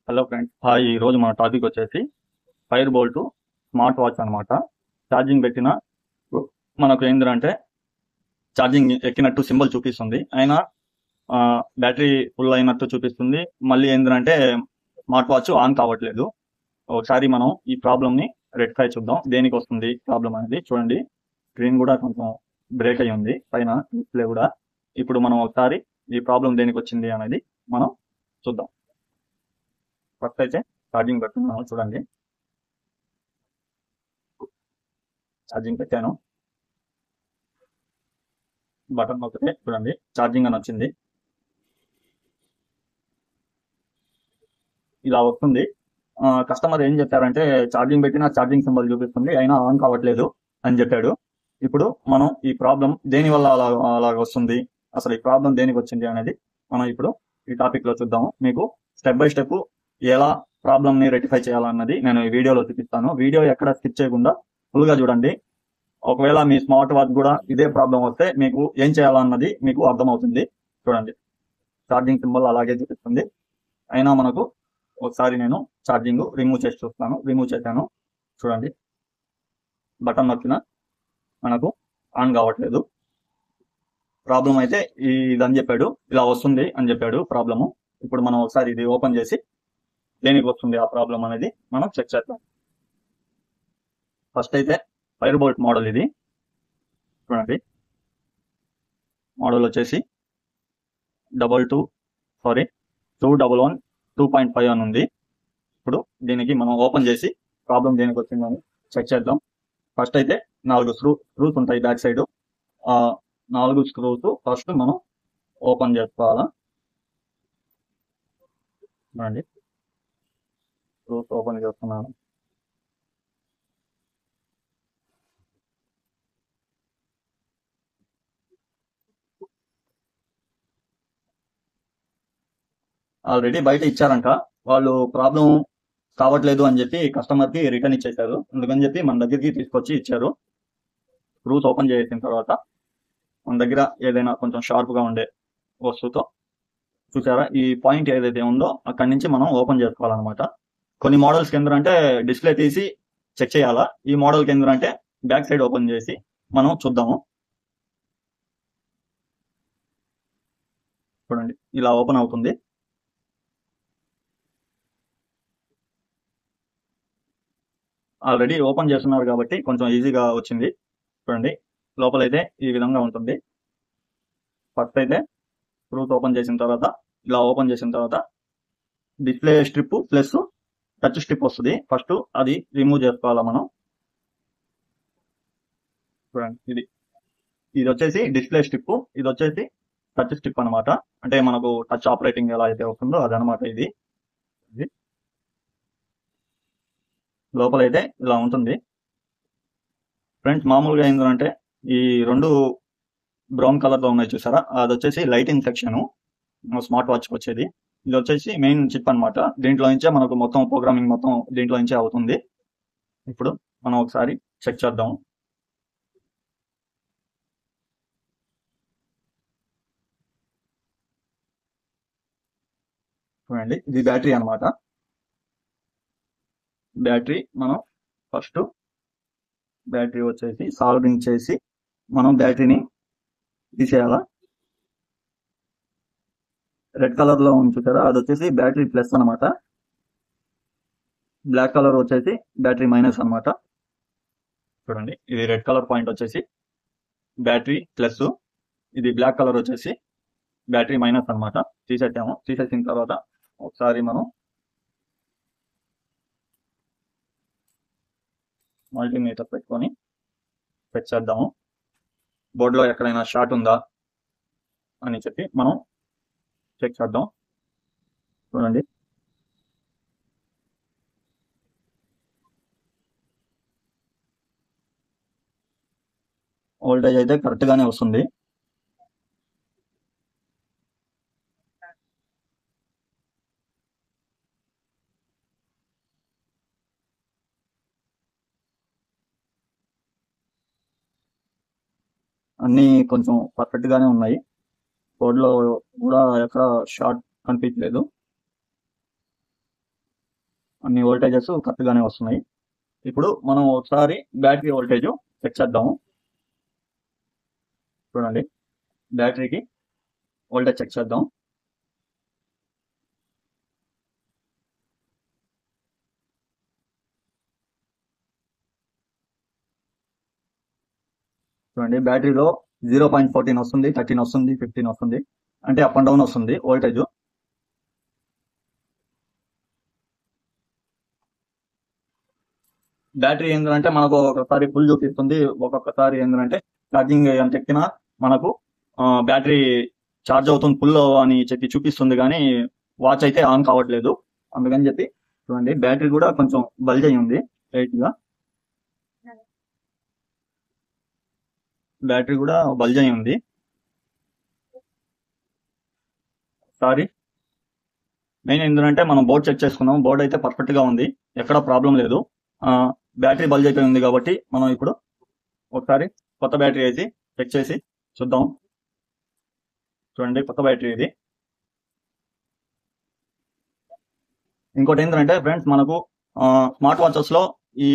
Hello friends, ఈ రోజు మన టాపిక్ వచ్చేసి ఫైర్ బోల్ట్ స్మార్ట్ వాచ్ అనమాట. ఛార్జింగ్ పెట్టిన మనకు ఏంటంటే ఛార్జింగ్ ఎక్కినట్టు సింబల్ చూపిస్తుంది, అయినా బ్యాటరీ ఫుల్ అయినట్టు చూపిస్తుంది. మళ్ళీ ఏంటంటే స్మార్ట్ వాచ్ ఆన్ కావట్లేదు. ఒకసారి మనం ఈ ప్రాబ్లమ్ని రెక్టిఫై చూద్దాం, దేనికి వస్తుంది ప్రాబ్లం అనేది. చూడండి, స్క్రీన్ కూడా కొంచెం బ్రేక్ అయ్యి ఉంది, పైన డిస్ప్లే కూడా. ఇప్పుడు మనం ఒకసారి ఈ ప్రాబ్లం దేనికి వచ్చింది అనేది మనం చూద్దాం. ఫస్ట్ అయితే ఛార్జింగ్ పెట్టుకున్నాను. చూడండి, ఛార్జింగ్ పెట్టాను, బటన్ నొక్కితే చూడండి ఛార్జింగ్ అని వచ్చింది, ఇలా వస్తుంది. కస్టమర్ ఏం చెప్పారంటే ఛార్జింగ్ పెట్టినా ఛార్జింగ్ సింబల్ చూపిస్తుంది, అయినా ఆన్ కావట్లేదు అని చెప్పాడు. ఇప్పుడు మనం ఈ ప్రాబ్లం దేని వల్ల అలాగ వస్తుంది, అసలు ఈ ప్రాబ్లం దేనికి వచ్చింది అనేది మనం ఇప్పుడు ఈ టాపిక్ లో చూద్దాము. మీకు స్టెప్ బై స్టెప్ ఎలా ప్రాబ్లమ్ ని రెక్టిఫై చేయాలన్నది నేను ఈ వీడియోలో చూపిస్తాను. వీడియో ఎక్కడ స్కిప్ చేయకుండా ఫుల్ గా చూడండి. ఒకవేళ మీ స్మార్ట్ వాచ్ కూడా ఇదే ప్రాబ్లం వస్తే మీకు ఏం చేయాలన్నది మీకు అర్థమవుతుంది. చూడండి, ఛార్జింగ్ సింబల్ అలాగే చూపిస్తుంది, అయినా మనకు ఒకసారి నేను ఛార్జింగ్ రిమూవ్ చేసి చూస్తాను. రిమూవ్ చేశాను, చూడండి బటన్ నొక్కిన మనకు ఆన్ కావట్లేదు. ప్రాబ్లం అయితే ఇదని చెప్పాడు, ఇలా వస్తుంది అని చెప్పాడు ప్రాబ్లము. ఇప్పుడు మనం ఒకసారి ఇది ఓపెన్ చేసి దేనికి వస్తుంది ఆ ప్రాబ్లం అనేది మనం చెక్ చేద్దాం. ఫస్ట్ అయితే ఫైర్ బోల్ట్ మోడల్ ఇది. చూడండి, మోడల్ వచ్చేసి 211 అని ఉంది. ఇప్పుడు దీనికి మనం ఓపెన్ చేసి ప్రాబ్లం దేనికి వచ్చిందని చెక్ చేద్దాం. ఫస్ట్ అయితే 4 స్క్రూస్ ఉంటాయి బ్యాక్ సైడ్. 4 స్క్రూస్ ఫస్ట్ మనం ఓపెన్ చేసుకోవాలా. చూడండి, స్క్రూస్ ఓపెన్ చేస్తున్నాను. ఆల్రెడీ బయట ఇచ్చారంట, వాళ్ళు ప్రాబ్లం కావట్లేదు అని చెప్పి కస్టమర్ కి రిటర్న్ ఇచ్చేసారు. అందుకని చెప్పి మన దగ్గరికి తీసుకొచ్చి ఇచ్చారు. స్క్రూస్ ఓపెన్ చేసిన తర్వాత మన దగ్గర ఏదైనా కొంచెం షార్ప్ గా ఉండే వస్తువుతో, చూసారా ఈ పాయింట్ ఏదైతే ఉందో అక్కడి నుంచి మనం ఓపెన్ చేసుకోవాలన్నమాట. కొన్ని మోడల్స్ కింద అంటే డిస్ప్లే తీసి చెక్ చేయాలా, ఈ మోడల్ కింద అంటే బ్యాక్ సైడ్ ఓపెన్ చేసి మనం చూద్దాము. చూడండి, ఇలా ఓపెన్ అవుతుంది. ఆల్రెడీ ఓపెన్ చేస్తున్నారు కాబట్టి కొంచెం ఈజీగా వచ్చింది. చూడండి, లోపలైతే ఈ విధంగా ఉంటుంది. ఫస్ట్ అయితే స్క్రూస్ ఓపెన్ చేసిన తర్వాత, ఇలా ఓపెన్ చేసిన తర్వాత display strip plus touch strip వస్తుంది. ఫస్ట్ అది రిమూవ్ చేసుకోవాలా మనం. చూడండి, ఇది వచ్చేసి డిస్ప్లే స్ట్రిప్, ఇది వచ్చేసి టచ్ స్ట్రిప్ అనమాట. అంటే మనకు టచ్ ఆపరేటింగ్ ఎలా అయితే వస్తుందో అదనమాట. ఇది లోపలైతే ఇలా ఉంటుంది. ఫ్రెండ్స్, మామూలుగా ఏంటంటే ఈ 2 బ్రౌన్ కలర్ లో ఉన్నాయి చూసారా, అది వచ్చేసి లైటింగ్ సెక్షన్ స్మార్ట్ వాచ్ వచ్చేది. ఇది వచ్చేసి మెయిన్ చిప్ అనమాట. దీంట్లో నుంచే మనకు మొత్తం ప్రోగ్రామింగ్ మొత్తం దీంట్లో నుంచే అవుతుంది. ఇప్పుడు మనం ఒకసారి చెక్ చేద్దాం. చూడండి, ఇది బ్యాటరీ అనమాట. బ్యాటరీ మనం ఫస్ట్ బ్యాటరీ వచ్చేసి సాల్వింగ్ చేసి మనం బ్యాటరీని తీసేయాలా. రెడ్ కలర్ లో ఉంది చూసారా, అది వచ్చేసి బ్యాటరీ ప్లస్ అనమాట. బ్లాక్ కలర్ వచ్చేసి బ్యాటరీ మైనస్ అనమాట. చూడండి, ఇది రెడ్ కలర్ పాయింట్ వచ్చేసి బ్యాటరీ ప్లస్, ఇది బ్లాక్ కలర్ వచ్చేసి బ్యాటరీ మైనస్ అనమాట. తీసేసాము. తీసేసిన తర్వాత ఒకసారి మనం మల్టీమీటర్ పెట్టుకొని చెక్ చేద్దాము, బోర్డులో ఎక్కడైనా షార్ట్ ఉందా అని చెప్పి మనం చెక్ చేద్దాం. చూడండి, వోల్టేజ్ అయితే కరెక్ట్ గానే వస్తుంది. అన్ని కొంచెం పర్ఫెక్ట్ గానే ఉన్నాయి. బోర్డులో కూడా ఎక్కడ షార్ట్ కనిపించలేదు. అన్ని వోల్టేజెస్ కరెక్ట్గానే వస్తున్నాయి. ఇప్పుడు మనం ఒకసారి బ్యాటరీ వోల్టేజ్ చెక్ చేద్దాము. చూడండి, బ్యాటరీకి వోల్టేజ్ చెక్ చేద్దాం. చూడండి, బ్యాటరీలో 0.14 వస్తుంది, 13 వస్తుంది, 15 వస్తుంది. అంటే అప్ అండ్ డౌన్ వస్తుంది వోల్టేజ్. బ్యాటరీ ఏంటంటే మనకు ఒక్కొక్కసారి ఫుల్ చూపిస్తుంది, ఒక్కొక్కసారి ఏంటంటే ఛార్జింగ్ ఎంత ఎక్కినా మనకు బ్యాటరీ ఛార్జ్ అవుతుంది ఫుల్ అని చెప్పి చూపిస్తుంది, కానీ వాచ్ అయితే ఆన్ కావట్లేదు. అందుకని చెప్పి చూడండి, బ్యాటరీ కూడా కొంచెం బల్జ్ అయి ఉంది లైట్గా. బ్యాటరీ కూడా బల్జ్ అయి ఉంది. సారీ, మెయిన్ ఏంటంటే మనం బోర్డ్ చెక్ చేసుకున్నాం. బోర్డ్ అయితే పర్ఫెక్ట్ గా ఉంది, ఎక్కడ ప్రాబ్లం లేదు. బ్యాటరీ బల్జ్ అయిపోయి ఉంది కాబట్టి మనం ఇప్పుడు ఒకసారి కొత్త బ్యాటరీ వేసి చెక్ చేసి చూద్దాం. చూడండి, కొత్త బ్యాటరీ ఇది. ఇంకోటి ఏంటంటే ఫ్రెండ్స్, మనకు స్మార్ట్ వాచెస్ లో ఈ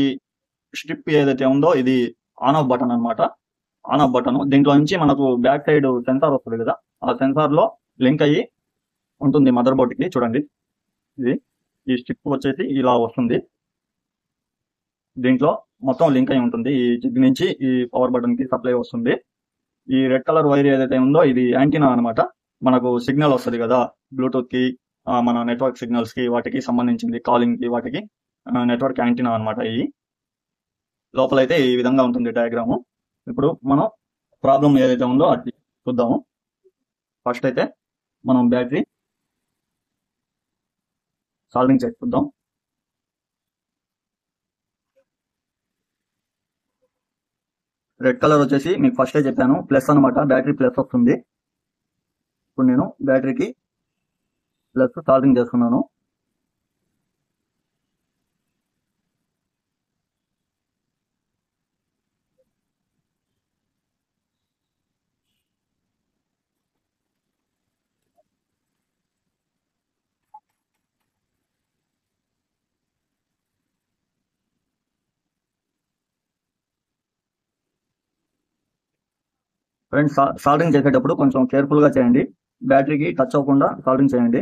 స్ట్రిప్ ఏదైతే ఉందో ఇది ఆన్ ఆఫ్ బటన్ అన్నమాట. ఆన్ ఆఫ్ బటన్, దీంట్లో నుంచి మనకు బ్యాక్ సైడ్ సెన్సార్ వస్తుంది కదా, ఆ సెన్సార్ లో లింక్ అయ్యి ఉంటుంది మదర్ బోర్డ్ కి. చూడండి, ఇది ఈ స్ట్రిప్ వచ్చేసి ఇలా వస్తుంది, దీంట్లో మొత్తం లింక్ అయి ఉంటుంది. ఈ చిప్ నుంచి ఈ పవర్ బటన్ కి సప్లై వస్తుంది. ఈ రెడ్ కలర్ వైర్ ఏదైతే ఉందో ఇది యాంటీనా అనమాట. మనకు సిగ్నల్ వస్తుంది కదా బ్లూటూత్ కి, మన నెట్వర్క్ సిగ్నల్స్ కి, వాటికి సంబంధించింది, కాలింగ్ కి, వాటికి నెట్వర్క్ యాంటీనా అనమాట. ఈ లోపల అయితే ఈ విధంగా ఉంటుంది డయాగ్రాము. ఇప్పుడు మనం ప్రాబ్లం ఏదైతే ఉందో అది చూద్దాము. ఫస్ట్ అయితే మనం బ్యాటరీ సాల్వింగ్ చేసి చూద్దాం. రెడ్ కలర్ వచ్చేసి మీకు ఫస్టే చెప్పాను ప్లస్ అనమాట, బ్యాటరీ ప్లస్ వస్తుంది. ఇప్పుడు నేను బ్యాటరీకి ప్లస్ సాల్వింగ్ చేసుకున్నాను. ఫ్రెండ్స్, సాల్వింగ్ చేసేటప్పుడు కొంచెం కేర్ఫుల్ గా చేయండి, బ్యాటరీకి టచ్ అవ్వకుండా సాల్వింగ్ చేయండి.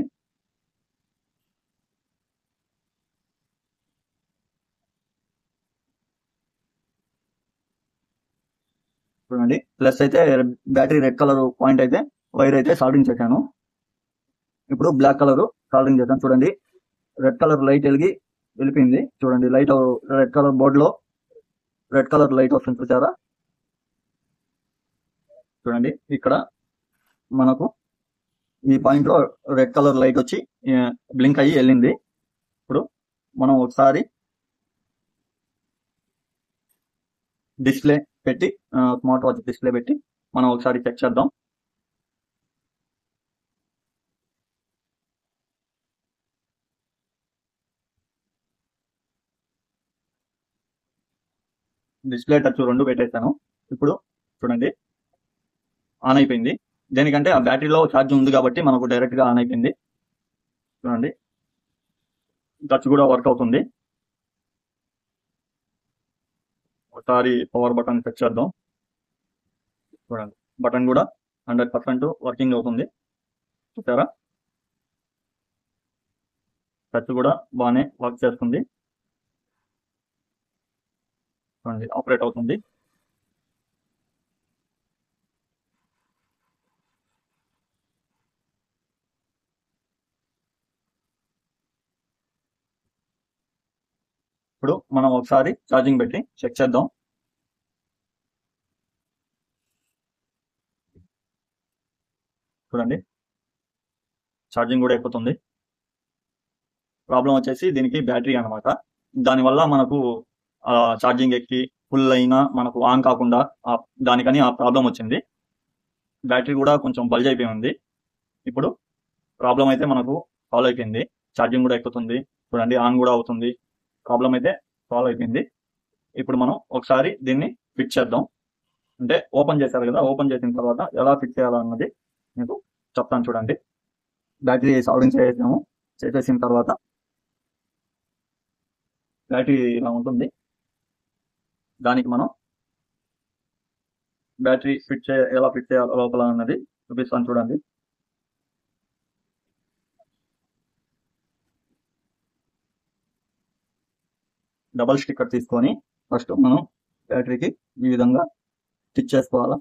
చూడండి, ప్లస్ అయితే బ్యాటరీ రెడ్ కలర్ పాయింట్ అయితే వైర్ అయితే సాల్వింగ్ చేశాను. ఇప్పుడు బ్లాక్ కలర్ సాల్వింగ్ చేశాను. చూడండి, రెడ్ కలర్ లైట్ వెళ్ళిపోయింది. చూడండి, లైట్ రెడ్ కలర్ బోర్డ్ లో రెడ్ కలర్ లైట్ వస్తుంది, చూసారా? చూడండి, ఇక్కడ మనకు ఈ పాయింట్ లో రెడ్ కలర్ లైట్ వచ్చి బ్లింక్ అయ్యి వెళ్ళింది. ఇప్పుడు మనం ఒకసారి డిస్ప్లే పెట్టి, స్మార్ట్ వాచ్ డిస్ప్లే పెట్టి మనం ఒకసారి చెక్ చేద్దాం. డిస్ప్లే టచ్ రెండు పెట్టేశాను. ఇప్పుడు చూడండి, ఆన్ అయిపోయింది. దేనికంటే ఆ బ్యాటరీలో ఛార్జ్ ఉంది కాబట్టి మనకు డైరెక్ట్ గా ఆన్ అయిపోయింది. చూడండి, టచ్ కూడా వర్క్ అవుతుంది. ఒకసారి పవర్ బటన్ చెక్ చేద్దాం. చూడండి, బటన్ కూడా 100% వర్కింగ్ అవుతుంది, చూసారా? టచ్ కూడా బాగానే వర్క్ చేస్తుంది. చూడండి, ఆపరేట్ అవుతుంది. ఇప్పుడు మనం ఒకసారి ఛార్జింగ్ పెట్టి చెక్ చేద్దాం. చూడండి, ఛార్జింగ్ కూడా అయిపోతుంది. ప్రాబ్లం వచ్చేసి దీనికి బ్యాటరీ అనమాట. దానివల్ల మనకు ఛార్జింగ్ ఎక్కి ఫుల్ అయినా మనకు ఆన్ కాకుండా దానికని ఆ ప్రాబ్లం వచ్చింది. బ్యాటరీ కూడా కొంచెం బల్జ్ అయిపోయి ఉంది. ఇప్పుడు ప్రాబ్లం అయితే మనకు సాల్వ్ అయిపోయింది, ఛార్జింగ్ కూడా ఎక్కుతుంది. చూడండి, ఆన్ కూడా అవుతుంది. ప్రాబ్లం అయితే సాల్వ్ అయిపోయింది. ఇప్పుడు మనం ఒకసారి దీన్ని ఫిట్ చేద్దాం. అంటే ఓపెన్ చేశారు కదా, ఓపెన్ చేసిన తర్వాత ఎలా ఫిట్ చేయాలన్నది మీకు చెప్తాను. చూడండి, బ్యాటరీ సాల్వింగ్ చేసేసాము. చేసేసిన తర్వాత బ్యాటరీ ఇలా ఉంటుంది. దానికి మనం బ్యాటరీ ఎలా ఫిట్ చేయాలో లోపల అన్నది చూపిస్తాను చూడండి. డబల్ స్టిక్కర్ తీసుకొని ఫస్ట్ మనం బ్యాటరీకి ఈ విధంగా స్టిచ్ చేసుకోవాలా.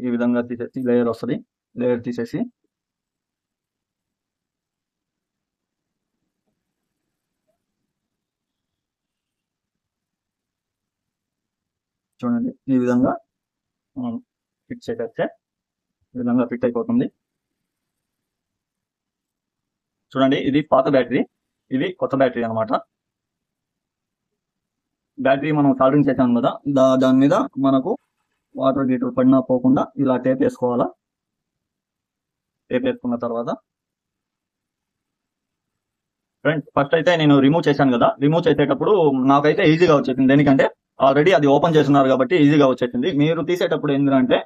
ఈ విధంగా తీసేసి లేయర్ వస్తుంది. లేయర్ తీసేసి చూడండి ఈ విధంగా ఫిట్ చేసేస్తే ఈ విధంగా ఫిట్ అయిపోతుంది. చూడండి ఇది పాత బ్యాటరీ, ఇది కొత్త బ్యాటరీ అనమాట. బ్యాటరీ మనం సాల్డరింగ్ చేసాం కదా, దాని మీద మనకు వాటర్ గీటర్ పడినా పోకుండా ఇలా టేప్ వేసుకోవాలా. టేప్ వేసుకున్న తర్వాత ఫ్రెండ్స్ ఫస్ట్ అయితే నేను రిమూవ్ చేశాను కదా, రిమూవ్ చేసేటప్పుడు నాకైతే ఈజీగా వచ్చేసింది. ఎందుకంటే ఆల్రెడీ అది ఓపెన్ చేస్తున్నారు కాబట్టి ఈజీగా వచ్చేసింది. మీరు తీసేటప్పుడు ఏంటంటే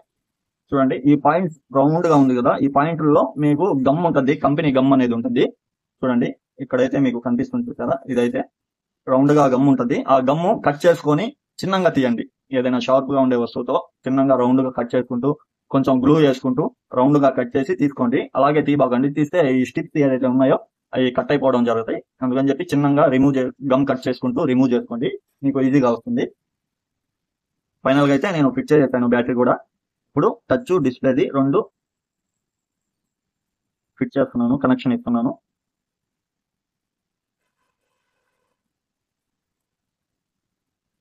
చూడండి ఈ పాయింట్ రౌండ్ గా ఉంది కదా, ఈ పాయింట్లో మీకు గమ్ ఉంటుంది, కంపెనీ గమ్ అనేది ఉంటుంది. చూడండి ఇక్కడైతే మీకు కనిపిస్తుంది కదా, ఇదైతే రౌండ్ గా గమ్ ఉంటుంది. ఆ గమ్ము కట్ చేసుకొని చిన్నగా తీయండి. ఏదైనా షార్ప్ గా ఉండే వస్తువుతో చిన్నగా రౌండ్ గా కట్ చేసుకుంటూ కొంచెం గ్లూ చేసుకుంటూ రౌండ్ గా కట్ చేసి తీసుకోండి. అలాగే తీయబాకండి, తీస్తే ఈ స్టిక్స్ ఏదైతే ఉన్నాయో అవి కట్ అయిపోవడం జరుగుతాయి. అందుకని చెప్పి చిన్నగా గమ్ కట్ చేసుకుంటూ రిమూవ్ చేసుకోండి, మీకు ఈజీగా వస్తుంది. ఫైనల్ గా అయితే నేను ఫిక్స్ చేశాను బ్యాటరీ కూడా. ఇప్పుడు టచ్ డిస్ప్లేది రెండు ఫిట్ చేస్తున్నాను, కనెక్షన్ ఇస్తున్నాను.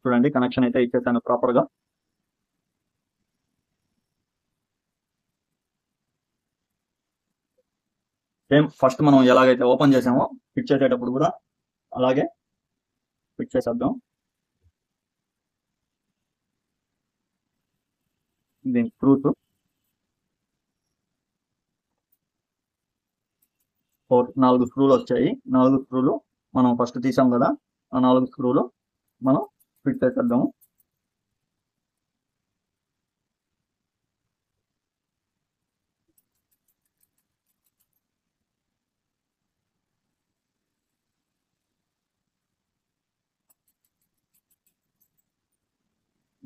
చూడండి కనెక్షన్ అయితే ఇచ్చేసాను ప్రాపర్ గా. సేమ్ ఫస్ట్ మనం ఎలాగైతే ఓపెన్ చేసామో ఫిట్ చేసేటప్పుడు కూడా అలాగే ఫిట్ చేసేద్దాం. దీని స్క్రూస్ 4 స్క్రూలు వచ్చాయి. 4 స్క్రూలు మనం ఫస్ట్ తీసాం కదా, ఆ 4 స్క్రూలు మనం ఫిట్ చేసేద్దాము.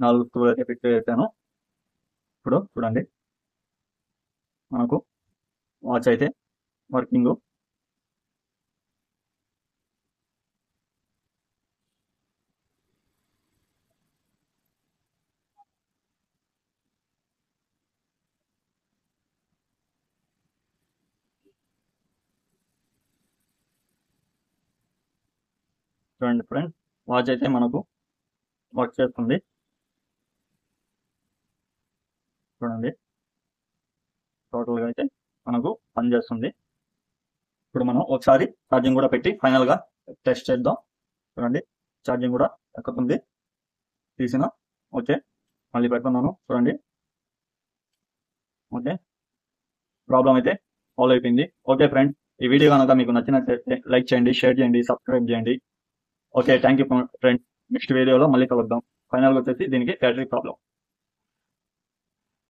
నాలుగు స్క్రూలు అయితే ఫిట్ చేశాను. ఇప్పుడు చూడండి మనకు వాచ్ అయితే వర్కింగ్. చూడండి ఫ్రెండ్స్ వాచ్ అయితే మనకు వర్క్ చేస్తుంది. చూడండి టోటల్గా అయితే మనకు పనిచేస్తుంది. ఇప్పుడు మనం ఒకసారి ఛార్జింగ్ కూడా పెట్టి ఫైనల్గా టెస్ట్ చేద్దాం. చూడండి ఛార్జింగ్ కూడా ఎక్కుతుంది, తీసిన. ఓకే మళ్ళీ పెడుతున్నాను. చూడండి ఓకే ప్రాబ్లం అయితే సాల్వ్ అయిపోయింది. ఓకే ఫ్రెండ్స్ ఈ వీడియో కనుక మీకు నచ్చినట్లయితే లైక్ చేయండి, షేర్ చేయండి, సబ్స్క్రైబ్ చేయండి. Okay thank you friends. Next వీడియోలో మళ్ళీ కలుద్దాం. ఫైనల్గా వచ్చేసి దీనికి బ్యాటరీ ప్రాబ్లం.